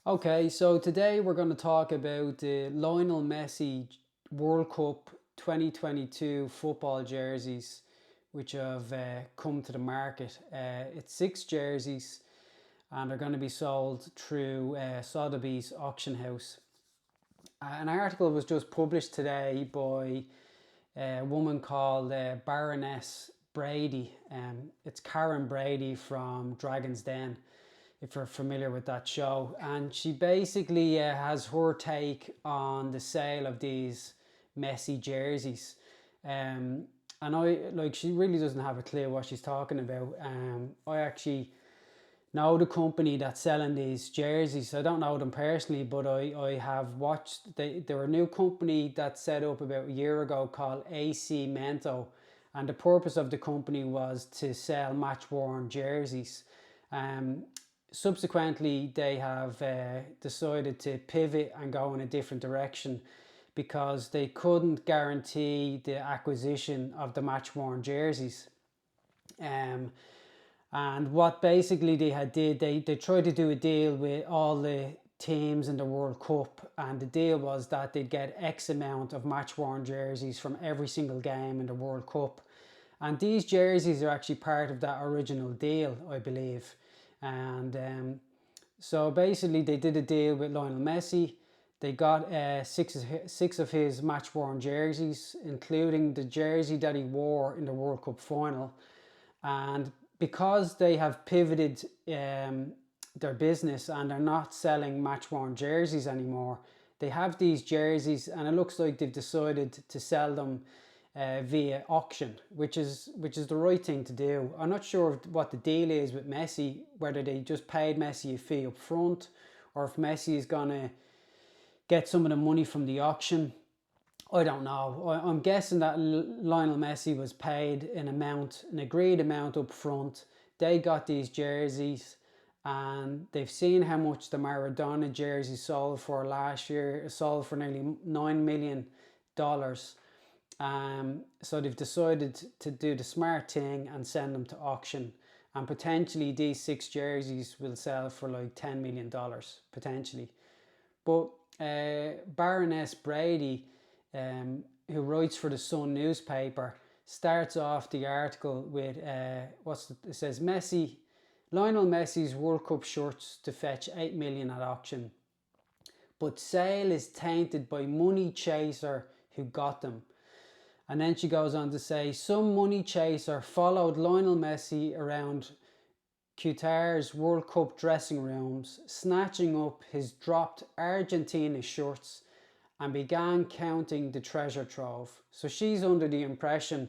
Okay, so today we're going to talk about the Lionel Messi World Cup 2022 football jerseys, which have come to the market. It's 6 jerseys, and they're going to be sold through Sotheby's auction house. An article was just published today by a woman called Baroness Brady. It's Karen Brady from Dragon's Den, if you're familiar with that show. And she basically has her take on the sale of these Messi jerseys. And she really doesn't have a clue what she's talking about. I actually know the company that's selling these jerseys. I don't know them personally, but I have watched. They're a new company that set up about a year ago called AC Mento, and the purpose of the company was to sell match-worn jerseys. Um, Subsequently, they have decided to pivot and go in a different direction because they couldn't guarantee the acquisition of the match-worn jerseys. Um, and what basically they had did, they tried to do a deal with all the teams in the World Cup, and the deal was that they'd get X amount of match-worn jerseys from every single game in the World Cup. And these jerseys are actually part of that original deal, I believe. And so basically they did a deal with Lionel Messi. They got six of his match-worn jerseys, including the jersey that he wore in the World Cup final. And because they have pivoted their business and they're not selling match-worn jerseys anymore, they have these jerseys, and it looks like they've decided to sell them via auction, which is the right thing to do. I'm not sure what the deal is with Messi, whether they just paid Messi a fee up front, or if Messi is gonna get some of the money from the auction. I don't know. I'm guessing that Lionel Messi was paid an agreed amount up front. They got these jerseys, and they've seen how much the Maradona jersey sold for last year. It sold for nearly $9 million. So they've decided to do the smart thing and send them to auction. And potentially these 6 jerseys will sell for like $10 million, potentially. But Baroness Brady, who writes for the Sun newspaper, starts off the article with it says: Lionel Messi's World Cup shirts to fetch 8 million at auction, but sale is tainted by money chaser who got them. And then she goes on to say, some money chaser followed Lionel Messi around Qatar's World Cup dressing rooms, snatching up his dropped Argentina shirts and began counting the treasure trove. So she's under the impression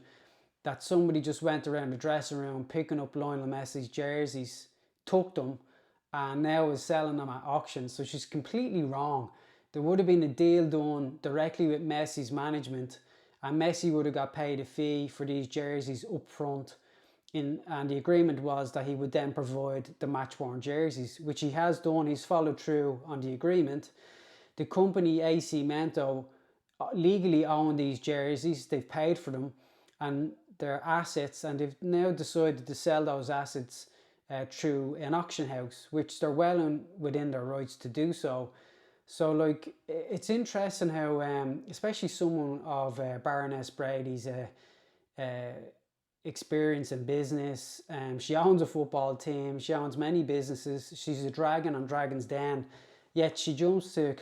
that somebody just went around the dressing room picking up Lionel Messi's jerseys, took them, and now is selling them at auction. So she's completely wrong. There would have been a deal done directly with Messi's management, and Messi would have got paid a fee for these jerseys up front. And the agreement was that he would then provide the match-worn jerseys, which he has done. He's followed through on the agreement. The company AC Mento legally own these jerseys. They've paid for them, and they're assets, and they've now decided to sell those assets through an auction house, which they're well within their rights to do so. So, like, it's interesting how, especially someone of Baroness Brady's experience in business, she owns a football team, she owns many businesses, she's a dragon on Dragon's Den, yet she jumps to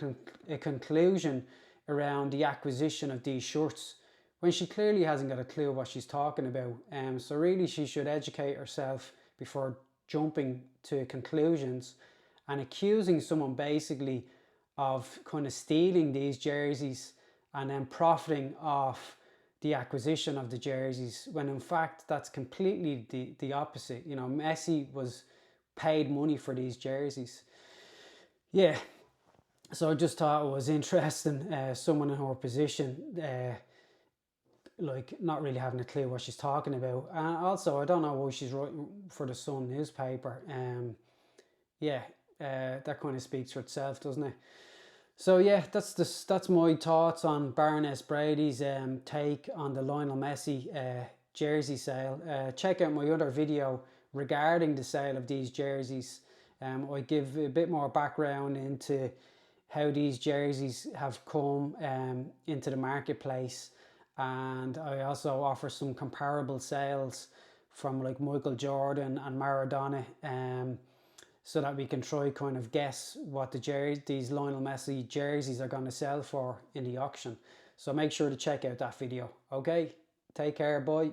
a conclusion around the acquisition of these shirts when she clearly hasn't got a clue what she's talking about. So really she should educate herself before jumping to conclusions and accusing someone basically of kind of stealing these jerseys and then profiting off the acquisition of the jerseys, when in fact that's completely the opposite. You know, Messi was paid money for these jerseys. Yeah, so I just thought it was interesting, someone in her position, like not really having a clue what she's talking about. And also, I don't know why she's writing for the Sun newspaper. That kind of speaks for itself, doesn't it? So yeah, that's my thoughts on Baroness Brady's take on the Lionel Messi jersey sale. Check out my other video regarding the sale of these jerseys. I give a bit more background into how these jerseys have come into the marketplace, and I also offer some comparable sales from like Michael Jordan and Maradona, so that we can try kind of guess what these Lionel Messi jerseys are going to sell for in the auction. So make sure to check out that video. Okay, take care, bye.